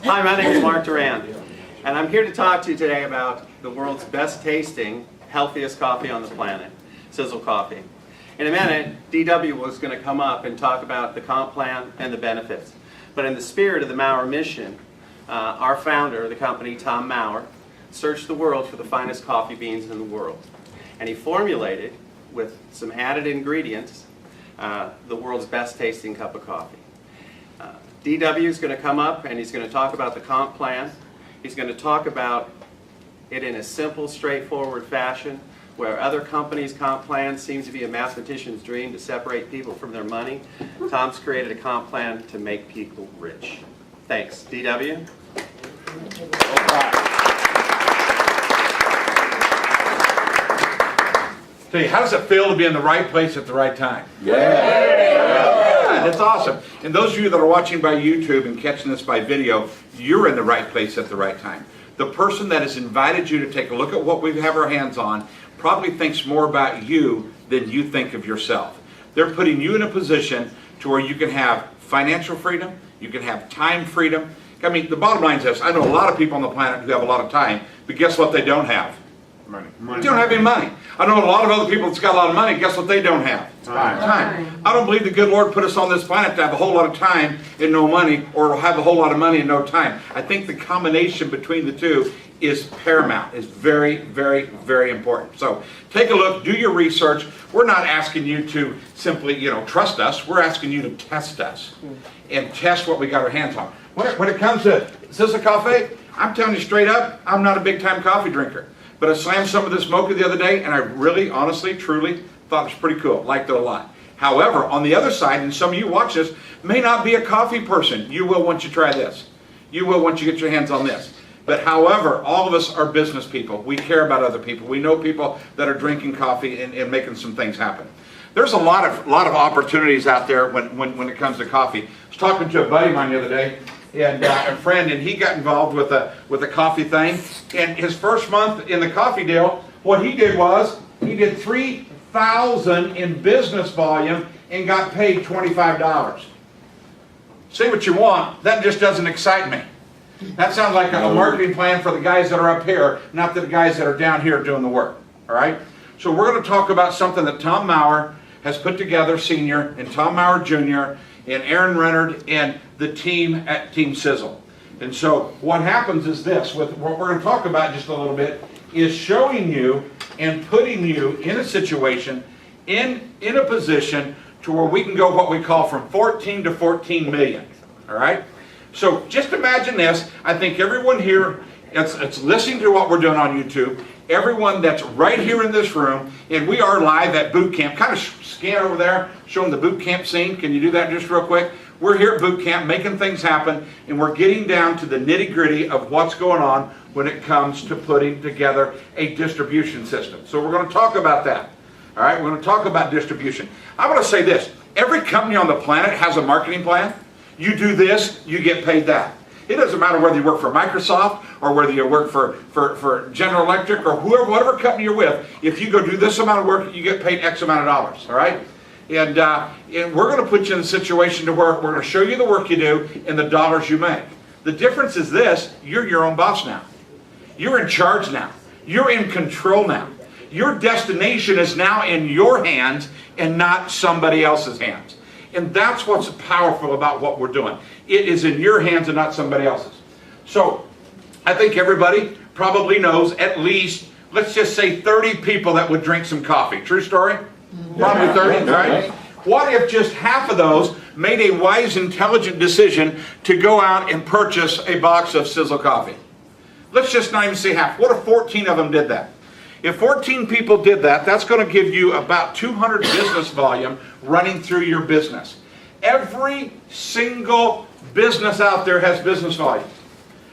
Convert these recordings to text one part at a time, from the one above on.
Hi, my name is Mark Duran, and I'm here to talk to you today about the world's best tasting, healthiest coffee on the planet, Sisel Coffee. In a minute, DW was going to come up and talk about the comp plan and the benefits. But in the spirit of the Maurer mission, our founder of the company, Tom Maurer, searched the world for the finest coffee beans in the world. And he formulated, with some added ingredients, the world's best tasting cup of coffee. DW is going to come up and he's going to talk about the comp plan. He's going to talk about it in a simple, straightforward fashion, where other companies' comp plans seem to be a mathematician's dream to separate people from their money. Tom's created a comp plan to make people rich. Thanks. DW? Tell you, how does it feel to be in the right place at the right time? That's awesome. And those of you that are watching by YouTube and catching this by video, you're in the right place at the right time. The person that has invited you to take a look at what we have our hands on probably thinks more about you than you think of yourself. They're putting you in a position to where you can have financial freedom, you can have time freedom. I mean, the bottom line is this: I know a lot of people on the planet who have a lot of time, but guess what they don't have? Money. They don't have any money. I know a lot of other people that's got a lot of money. Guess what they don't have? Time. I don't believe the good Lord put us on this planet to have a whole lot of time and no money, or have a whole lot of money and no time. I think the combination between the two is paramount. It's very, very, very important. So take a look, do your research. We're not asking you to simply, trust us. We're asking you to test us and test what we got our hands on. When it comes to Sisel Coffee, I'm telling you straight up, I'm not a big time coffee drinker. But I slammed some of this mocha the other day, and I really, honestly, truly thought it was pretty cool. Liked it a lot. However, on the other side, and some of you watch this, may not be a coffee person. You will once you try this. You will once you get your hands on this. But however, all of us are business people. We care about other people. We know people that are drinking coffee and making some things happen. There's a lot of opportunities out there when it comes to coffee. I was talking to a buddy of mine the other day, and a friend, and he got involved with a coffee thing. And his first month in the coffee deal, what he did was he did $3,000 in business volume and got paid $25. Say what you want, that just doesn't excite me. That sounds like a marketing plan for the guys that are up here, not the guys that are down here doing the work. All right. So we're going to talk about something that Tom Maurer has put together, Senior, and Tom Maurer Jr., and Aaron Renard, and the team at Team Sisel. And so what happens is this, with what we're going to talk about just a little bit, is showing you and putting you in a situation, in a position to where we can go what we call from 14 to 14 million. All right? So just imagine this. I think everyone here that's listening to what we're doing on YouTube, everyone that's right here in this room, and we are live at boot camp. Kind of scan over there, showing the boot camp scene. Can you do that just real quick? We're here at boot camp making things happen, and we're getting down to the nitty-gritty of what's going on when it comes to putting together a distribution system. So we're going to talk about that. All right, we're going to talk about distribution. I'm going to say this. Every company on the planet has a marketing plan. You do this, you get paid that. It doesn't matter whether you work for Microsoft or whether you work for General Electric or whatever company you're with. If you go do this amount of work, you get paid X amount of dollars, all right? And we're going to put you in a situation to where we're going to show you the work you do and the dollars you make. The difference is this: you're your own boss now. You're in charge now. You're in control now. Your destination is now in your hands and not somebody else's hands. And that's what's powerful about what we're doing. It is in your hands and not somebody else's. So, I think everybody probably knows at least, let's just say 30 people that would drink some coffee. True story? Probably 30, right? What if just half of those made a wise, intelligent decision to go out and purchase a box of Sisel coffee? Let's just not even say half. What if 14 of them did that? If 14 people did that, that's going to give you about 200 business volume running through your business. Every single business out there has business volume.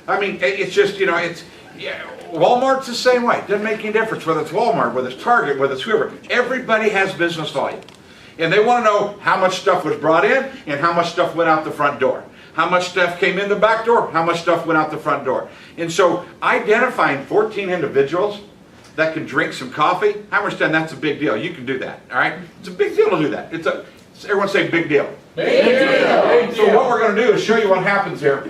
I mean, it's just, Walmart's the same way. It doesn't make any difference whether it's Walmart, whether it's Target, whether it's whoever. Everybody has business volume. And they want to know how much stuff was brought in and how much stuff went out the front door. How much stuff came in the back door, how much stuff went out the front door. And so identifying 14 individuals that can drink some coffee, I understand that's a big deal. You can do that, all right? It's a big deal to do that. Everyone say big deal. Big deal. So what we're going to do is show you what happens here.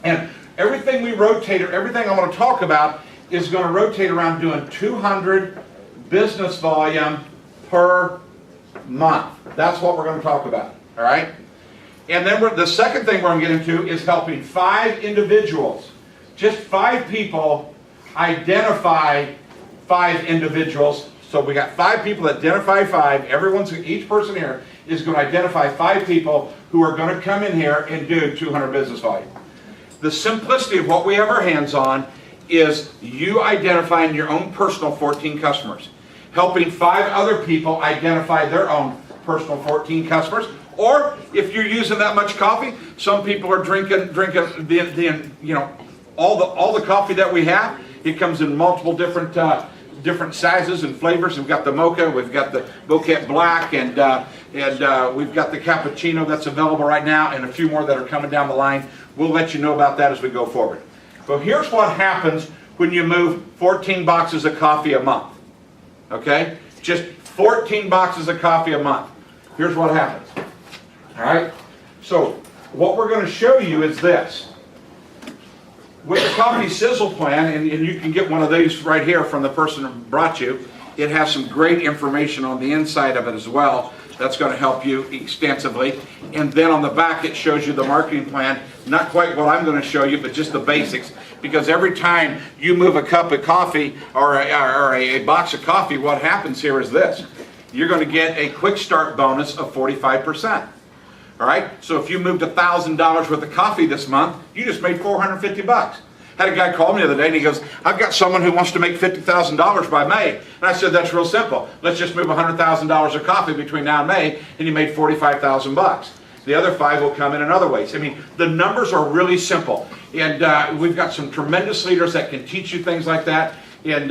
And everything we rotate, or everything I'm going to talk about is going to rotate around doing 200 business volume per month. That's what we're going to talk about, all right? And then the second thing we're going to get into is helping 5 individuals, just 5 people, identify 5 individuals. So we got 5 people that identify 5. Each person here is going to identify 5 people who are going to come in here and do 200 business volume. The simplicity of what we have our hands on is you identifying your own personal 14 customers, helping 5 other people identify their own personal 14 customers. Or if you're using that much coffee, some people are drinking all the coffee that we have. It comes in multiple different sizes and flavors. We've got the mocha, we've got the bouquet black, and we've got the cappuccino that's available right now, and a few more that are coming down the line. We'll let you know about that as we go forward. So here's what happens when you move 14 boxes of coffee a month. Okay? Just 14 boxes of coffee a month. Here's what happens. All right? So what we're going to show you is this. With the Coffee Sisel plan, and you can get one of these right here from the person who brought you, it has some great information on the inside of it as well. That's going to help you extensively. And then on the back it shows you the marketing plan. Not quite what I'm going to show you, but just the basics. Because every time you move a cup of coffee or a box of coffee, what happens here is this. You're going to get a quick start bonus of 45%. All right? So if you moved $1,000 worth of coffee this month, you just made $450. Had a guy call me the other day and he goes, I've got someone who wants to make $50,000 by May. And I said, that's real simple. Let's just move $100,000 of coffee between now and May, and you made $45,000. The other 5 will come in other ways. I mean, the numbers are really simple. And we've got some tremendous leaders that can teach you things like that. And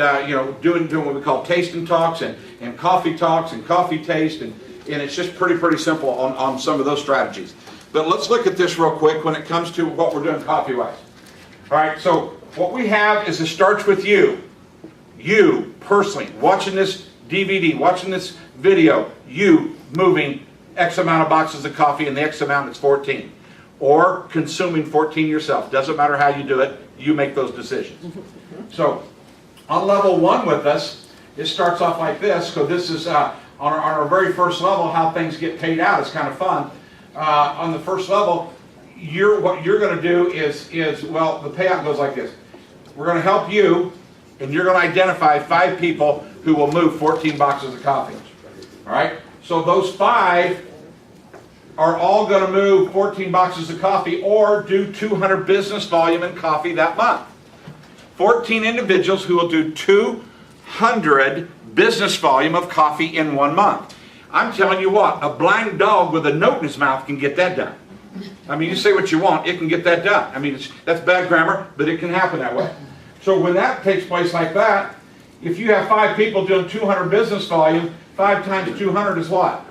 doing what we call tasting talks and coffee talks and coffee taste. And it's just pretty simple on some of those strategies. But let's look at this real quick when it comes to what we're doing coffee-wise. All right, so what we have is it starts with you. You, personally, watching this DVD, watching this video, you moving X amount of boxes of coffee and the X amount is 14. Or consuming 14 yourself. Doesn't matter how you do it, you make those decisions. So, on level 1 with us, it starts off like this. So this is on our very first level, how things get paid out. It's kind of fun. On the first level, what you're going to do is well, the payout goes like this. We're going to help you, and you're going to identify 5 people who will move 14 boxes of coffee. All right? So those 5 are all going to move 14 boxes of coffee or do 200 business volume in coffee that month. 14 individuals who will do 200 business volume of coffee in 1 month. I'm telling you what, a blind dog with a note in his mouth can get that done. I mean, you say what you want, it can get that done. I mean, that's bad grammar, but it can happen that way. So when that takes place like that, if you have 5 people doing 200 business volume, 5 times 200 is what?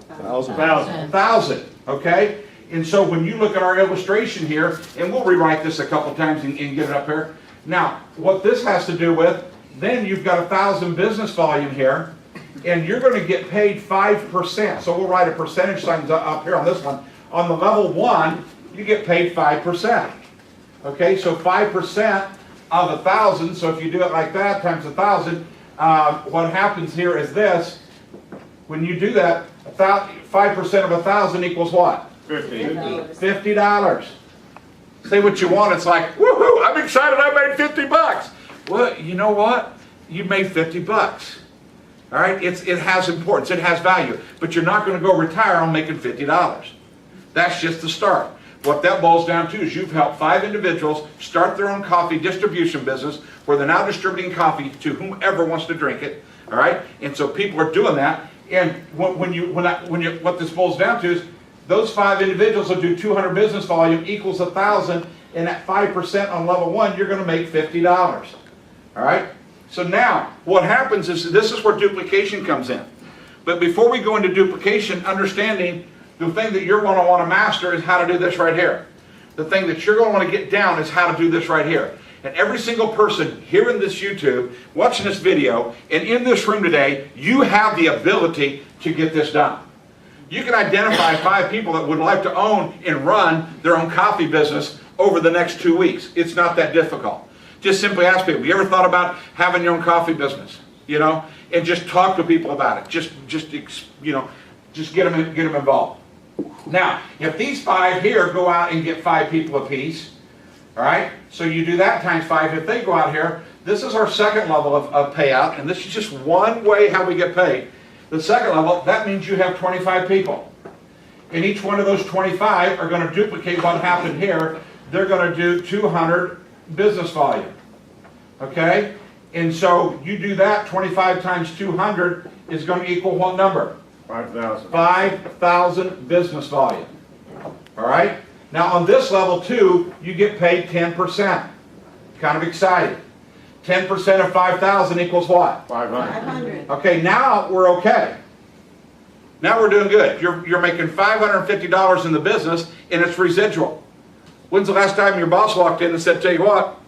1,000. Okay? And so when you look at our illustration here, and we'll rewrite this a couple times and get it up here. Now, what this has to do with, then you've got 1,000 business volume here, and you're going to get paid 5%. So we'll write a percentage sign up here on this one. On the level 1, you get paid 5%. Okay, so 5% of 1,000, so if you do it like that times 1,000, what happens here is this. When you do that, 5% of 1,000 equals what? $50. Say what you want, it's like, woohoo, I'm excited I made 50 bucks. Well, you know what? You made 50 bucks. All right, it has importance, it has value, but you're not going to go retire on making $50. That's just the start. What that boils down to is you've helped 5 individuals start their own coffee distribution business where they're now distributing coffee to whomever wants to drink it. All right, and so people are doing that. And what this boils down to is those 5 individuals will do 200 business volume equals 1,000, and at 5% on level 1, you're going to make $50. All right. So now what happens is this is where duplication comes in. But before we go into duplication, understanding the thing that you're going to want to master is how to do this right here. The thing that you're going to want to get down is how to do this right here. And every single person here in this YouTube, watching this video, and in this room today, you have the ability to get this done. You can identify 5 people that would like to own and run their own coffee business over the next 2 weeks. It's not that difficult. Just simply ask people, you ever thought about having your own coffee business? You know, and just talk to people about it. Just get them involved. Now, if these 5 here go out and get 5 people apiece, all right, so you do that times 5. If they go out here, this is our second level of payout, and this is just one way how we get paid. The second level, that means you have 25 people. And each one of those 25 are going to duplicate what happened here. They're going to do 200 business volume. Okay? And so you do that, 25 times 200 is going to equal what number? 5,000. 5,000 business volume. All right? Now on this level too, you get paid 10%. Kind of exciting. 10% of 5,000 equals what? 500. Okay, now we're okay. Now we're doing good. You're making $550 in the business and it's residual. When's the last time your boss walked in and said, tell you what,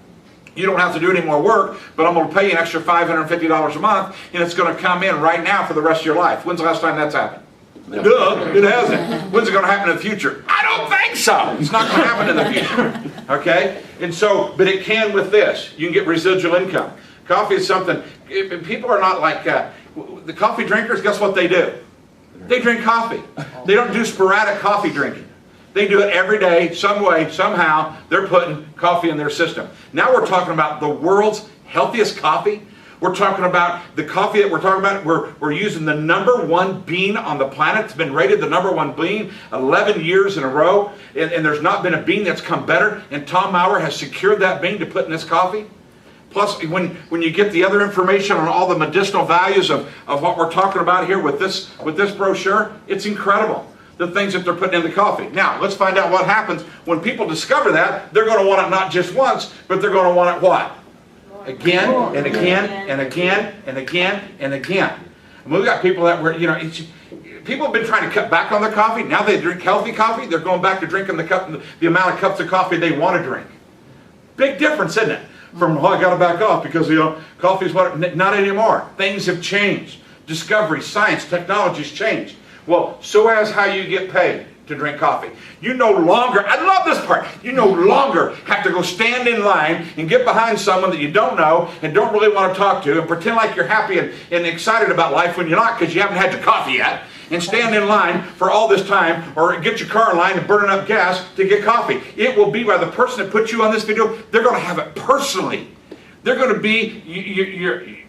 you don't have to do any more work, but I'm going to pay you an extra $550 a month and it's going to come in right now for the rest of your life? When's the last time that's happened? Duh, it hasn't. When's it going to happen in the future? I don't think so. It's not going to happen in the future. Okay? And so, but it can with this. You can get residual income. Coffee is something, people are not like, the coffee drinkers, guess what they do? They drink coffee. They don't do sporadic coffee drinking. They do it every day, some way, somehow, they're putting coffee in their system. Now we're talking about the world's healthiest coffee. We're talking about the coffee that we're talking about. We're using the #1 bean on the planet. It's been rated the #1 bean 11 years in a row. And there's not been a bean that's come better. And Tom Maurer has secured that bean to put in this coffee. Plus, when you get the other information on all the medicinal values of what we're talking about here with this brochure, it's incredible. The things that they're putting in the coffee. Now, let's find out what happens when people discover that. They're going to want it not just once, but they're going to want it what? Again and again and again and again and again. And we've got people that were, people have been trying to cut back on their coffee. Now they drink healthy coffee. They're going back to drinking the amount of cups of coffee they want to drink. Big difference, isn't it? From, I got to back off because, coffee is what, not anymore. Things have changed. Discovery, science, technology's changed. Well, so as how you get paid to drink coffee. You no longer, I love this part, you no longer have to go stand in line and get behind someone that you don't know and don't really want to talk to and pretend like you're happy and excited about life when you're not because you haven't had your coffee yet, and stand in line for all this time or get your car in line and burning up gas to get coffee. It will be by the person that put you on this video. They're going to have it personally. They're going to be,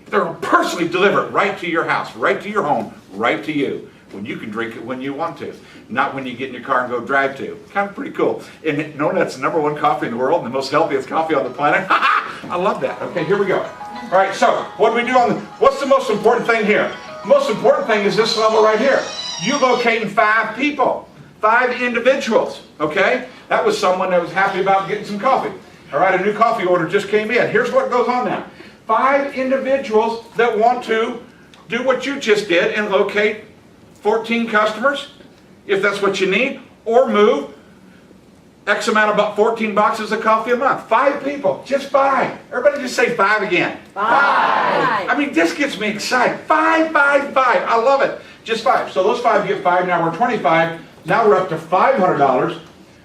they're going to personally deliver it right to your house, right to your home, right to you. When you can drink it when you want to, not when you get in your car and go drive to. Kind of pretty cool. And knowing that's the #1 coffee in the world and the most healthiest coffee on the planet. I love that. Okay, here we go. All right, so what do we do what's the most important thing here? The most important thing is this level right here. You locating 5 people, 5 individuals, okay? That was someone that was happy about getting some coffee. All right, a new coffee order just came in. Here's what goes on now. 5 individuals that want to do what you just did and locate 14 customers, if that's what you need, or move X amount, about 14 boxes of coffee a month. 5 people, just 5. Everybody just say 5 again. 5. I mean, this gets me excited. 5, 5, 5. I love it. Just 5. So those 5 get 5. Now we're 25. Now we're up to $500.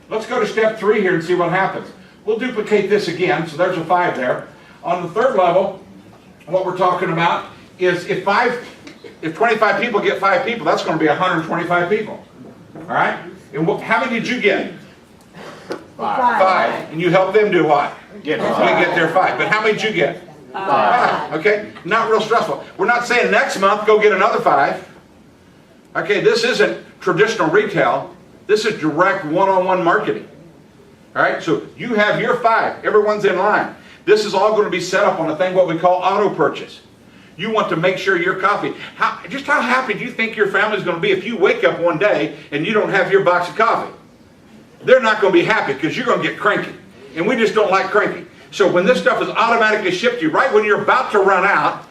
Let's go to step 3 here and see what happens. We'll duplicate this again. So there's a 5 there. On the third level, what we're talking about is if 25 people get 5 people, that's going to be 125 people. All right? And how many did you get? 5. And you help them do what? Get their 5. But how many did you get? 5. Okay? Not real stressful. We're not saying next month go get another 5. Okay, this isn't traditional retail. This is direct one-on-one marketing. All right? So you have your 5. Everyone's in line. This is all going to be set up on a thing what we call auto purchase. You want to make sure your coffee, just how happy do you think your family's going to be if you wake up one day and you don't have your box of coffee? They're not going to be happy because you're going to get cranky. And we just don't like cranky. So when this stuff is automatically shipped to you, right when you're about to run out,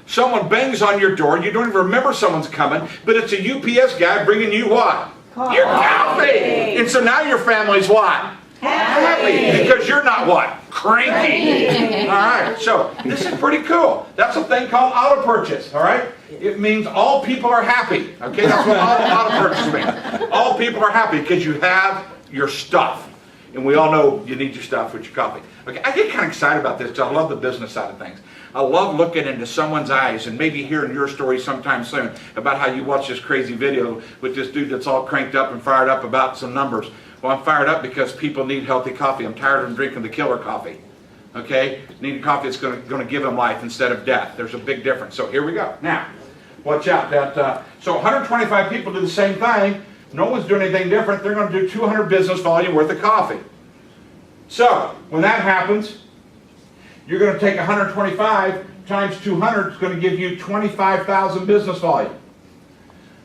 someone bangs on your door, you don't even remember someone's coming, but it's a UPS guy bringing you what? Coffee. Your coffee! And so now your family's what? Happy. Because you're not what? Cranky. All right, so this is pretty cool. That's a thing called auto purchase, all right? It means all people are happy. Okay, that's what auto purchase means. All people are happy because you have your stuff. And we all know you need your stuff with your coffee. Okay, I get kind of excited about this because I love the business side of things. I love looking into someone's eyes and maybe hearing your story sometime soon about how you watch this crazy video with this dude that's all cranked up and fired up about some numbers. Well, I'm fired up because people need healthy coffee. I'm tired of them drinking the killer coffee. Okay? Need a coffee that's going to give them life instead of death. There's a big difference. So here we go. Now, watch out. So 125 people do the same thing. No one's doing anything different. They're going to do 200 business volume worth of coffee. So, when that happens, you're going to take 125 times 200 is going to give you 25,000 business volume.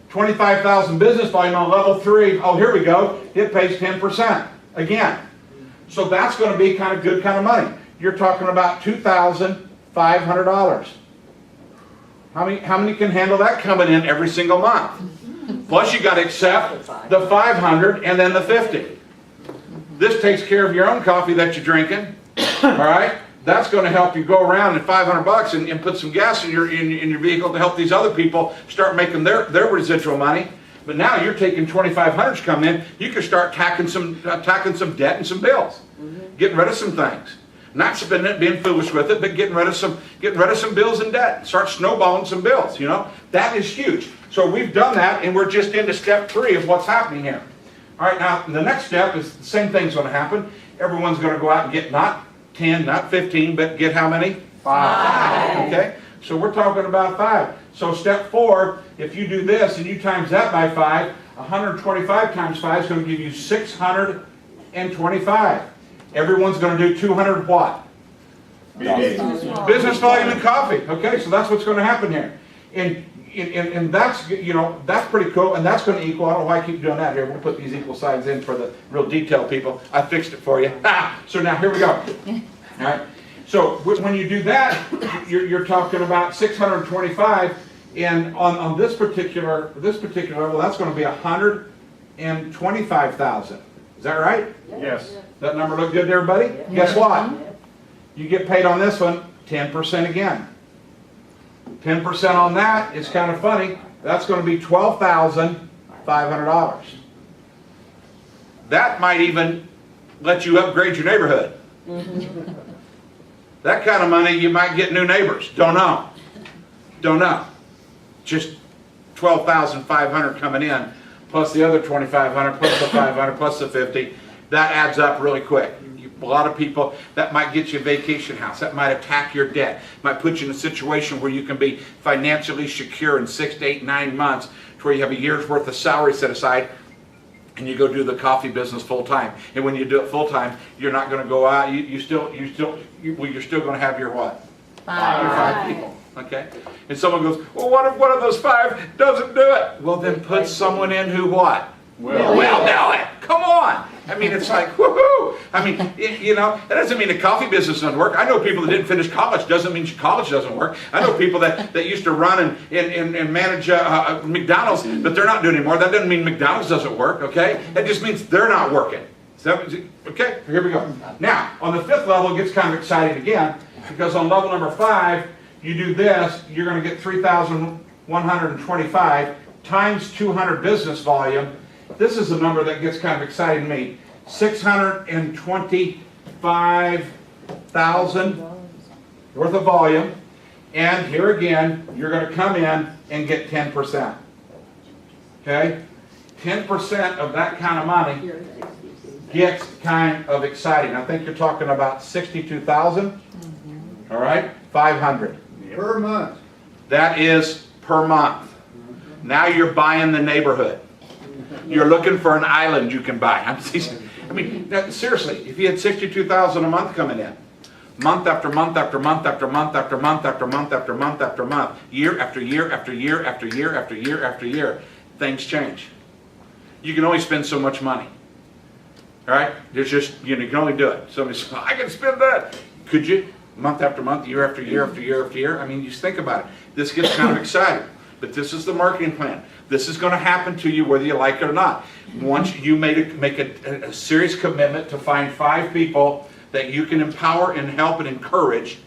25,000 business volume on level 3. Oh, here we go. It pays 10% again. So that's going to be kind of good kind of money. You're talking about $2,500. How many can handle that coming in every single month? Plus you got to accept the 500 and then the 50. This takes care of your own coffee that you're drinking. All right? That's going to help you go around at $500 and put some gas in your vehicle to help these other people start making their residual money. But now you're taking 2,500 come in, you can start tacking some debt and some bills, getting rid of some things, not spending it, being foolish with it, but getting rid of some bills and debt. Start snowballing some bills. You know that is huge. So we've done that, and we're just into step 3 of what's happening here. All right, now the next step is the same thing's going to happen. Everyone's going to go out and get not 10, not 15, but get how many? 5. Okay, so we're talking about 5. So step 4, if you do this and you times that by 5, 125 times 5 is going to give you 625. Everyone's going to do 200 what? Business volume in coffee. Okay, so that's what's going to happen here. And that's, that's pretty cool, and that's going to equal, I don't know why I keep doing that here. We'll put these equal signs in for the real detailed people. I fixed it for you. So now here we go. All right. So when you do that, you're talking about 625, and on this particular level, that's going to be 125,000. Is that right? Yes. That number look good to everybody? Yeah. Guess what? You get paid on this one 10% again. 10% on that is kind of funny. That's going to be $12,500. That might even let you upgrade your neighborhood. That kind of money, you might get new neighbors. Don't know. Don't know. Just $12,500 coming in, plus the other $2,500, plus the 500, plus the 50. That adds up really quick. A lot of people, that might get you a vacation house. That might attack your debt. Might put you in a situation where you can be financially secure in 6 to 8, 9 months, to where you have a year's worth of salary set aside, and you go do the coffee business full time. And when you do it full time, you're not going to go out. You're still going to have your what? 5. Your 5 people. Okay. And someone goes, well, what if one of those 5 doesn't do it? Well, then put someone in who what? Will do it. Come on. I mean, it's like, woohoo! I mean, that doesn't mean the coffee business doesn't work. I know people that didn't finish college. Doesn't mean college doesn't work. I know people that used to run and manage McDonald's, but they're not doing it anymore. That doesn't mean McDonald's doesn't work, okay? That just means they're not working. So, okay, here we go. Now, on the 5th level, it gets kind of exciting again, because on level number 5, you do this, you're going to get 3,125 times 200 business volume. This is a number that gets kind of exciting to me. 625,000 worth of volume. And here again, you're going to come in and get 10%. Okay? 10% of that kind of money gets kind of exciting. I think you're talking about 62,000. All right? 500. Per month. That is per month. Now you're buying the neighborhood. You're looking for an island you can buy. I mean, seriously, if you had 62,000 a month coming in, month after month after month after month after month after month after month after month, year after year after year after year after year after year, things change. You can only spend so much money. All right? There's just, you can only do it. Somebody says, I can spend that. Could you? Month after month, year after year after year after year. I mean, just think about it. This gets kind of exciting. But this is the marketing plan. This is going to happen to you whether you like it or not. Once you make a serious commitment to find 5 people that you can empower and help and encourage,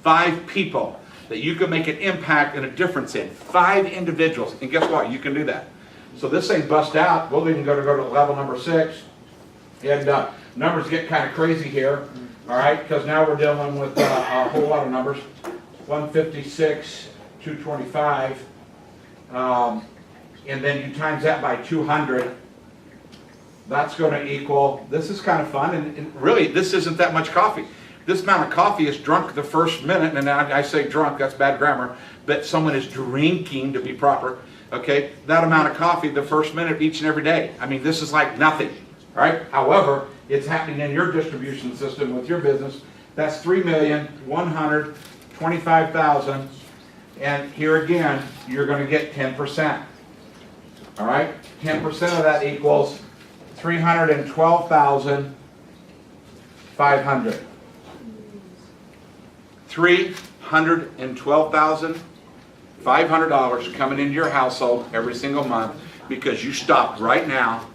5 people that you can make an impact and a difference in, 5 individuals, and guess what? You can do that. So this thing bust out. We'll even go to level number 6. And numbers get kind of crazy here, all right, because now we're dealing with a whole lot of numbers. 156, 225, and then you times that by 200. That's going to equal, this is kind of fun, and really, this isn't that much coffee. This amount of coffee is drunk the first minute, and I say drunk, that's bad grammar, but someone is drinking, to be proper, okay? That amount of coffee the first minute each and every day. I mean, this is like nothing, right? However, it's happening in your distribution system with your business. That's 3,125,000, and here again, you're going to get 10%, all right? 10% of that equals 312,500. $312,500 coming into your household every single month because you stopped right now,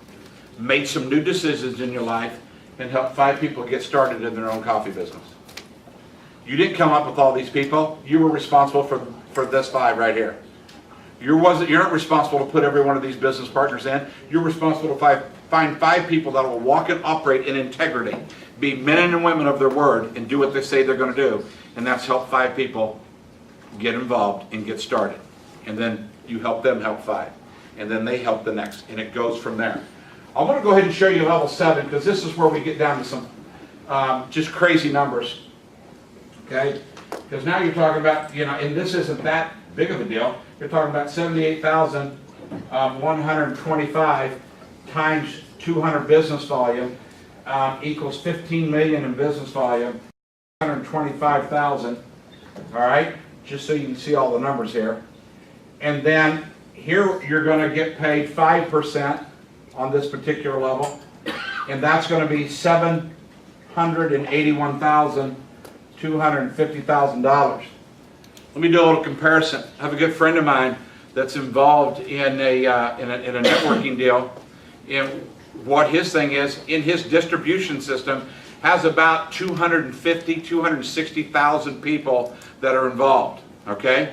made some new decisions in your life, and helped 5 people get started in their own coffee business. You didn't come up with all these people. You were responsible for this 5 right here. You're not responsible to put every one of these business partners in. You're responsible to find 5 people that will walk and operate in integrity, be men and women of their word, and do what they say they're going to do. And that's help 5 people get involved and get started. And then you help them help 5. And then they help the next. And it goes from there. I want to go ahead and show you level 7 because this is where we get down to some just crazy numbers. Okay? Because now you're talking about, and this isn't that big of a deal. You're talking about 78,125 times 200 business volume equals 15 million in business volume, 125,000. All right, just so you can see all the numbers here. And then here you're going to get paid 5% on this particular level, and that's going to be $781,250,000. Let me do a little comparison. I have a good friend of mine that's involved in a networking deal, and what his thing is, in his distribution system, has about 260,000 people that are involved, okay?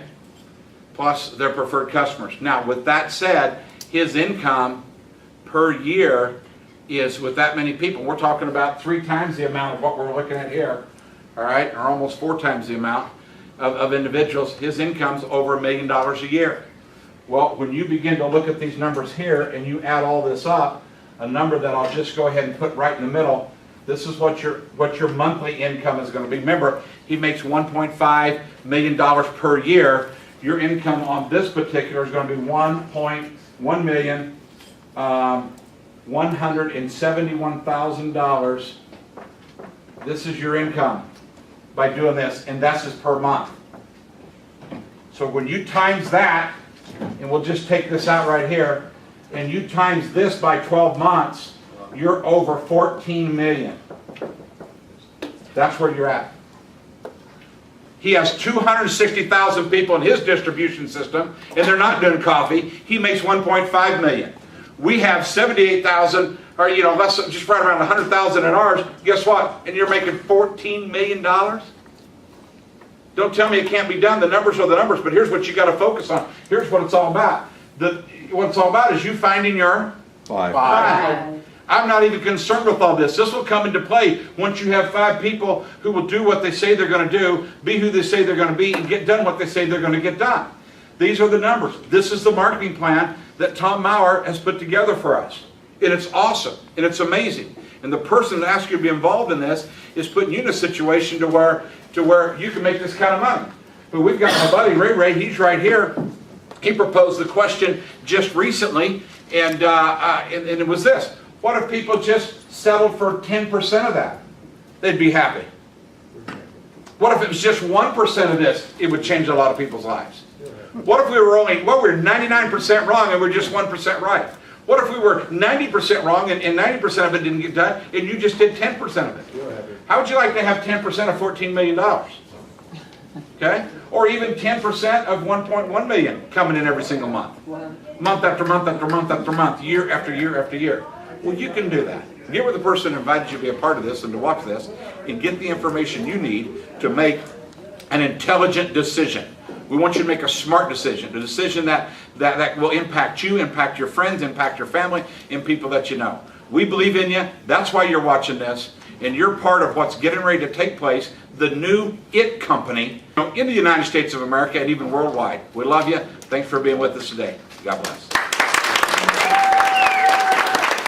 Plus their preferred customers. Now, with that said, his income per year is, with that many people, we're talking about 3 times the amount of what we're looking at here, all right, or almost 4 times the amount of individuals. His income's over $1 million a year. Well, when you begin to look at these numbers here and you add all this up, a number that I'll just go ahead and put right in the middle, this is what your monthly income is going to be. Remember, he makes $1.5 million per year. Your income on this particular is going to be $1,171,000. This is your income by doing this, and that's just per month. So when you times that, and we'll just take this out right here, and you times this by 12 months, you're over 14 million. That's where you're at. He has 260,000 people in his distribution system, and they're not doing coffee. He makes 1.5 million. We have 78,000, or less, just right around 100,000 in ours. Guess what? And you're making $14 million? Don't tell me it can't be done. The numbers are the numbers, but here's what you got to focus on. Here's what it's all about. What it's all about is you finding your 5. I'm not even concerned with all this. This will come into play once you have 5 people who will do what they say they're going to do, be who they say they're going to be, and get done what they say they're going to get done. These are the numbers. This is the marketing plan that Tom Maurer has put together for us. And it's awesome, and it's amazing. And the person that asked you to be involved in this is putting you in a situation to where you can make this kind of money. But we've got my buddy Ray, he's right here. He proposed the question just recently, and it was this. What if people just settled for 10% of that? They'd be happy. What if it was just 1% of this? It would change a lot of people's lives. What if we were we're 99% wrong and we're just 1% right? What if we were 90% wrong and 90% of it didn't get done and you just did 10% of it? How would you like to have 10% of $14 million? Okay? Or even 10% of 1.1 million coming in every single month. Month after month after month after month, year after year after year. Well, you can do that. Get with the person who invited you to be a part of this and to watch this and get the information you need to make an intelligent decision. We want you to make a smart decision, a decision that will impact you, impact your friends, impact your family, and people that you know. We believe in you. That's why you're watching this. And you're part of what's getting ready to take place, the new IT company in the United States of America and even worldwide. We love you. Thanks for being with us today. God bless.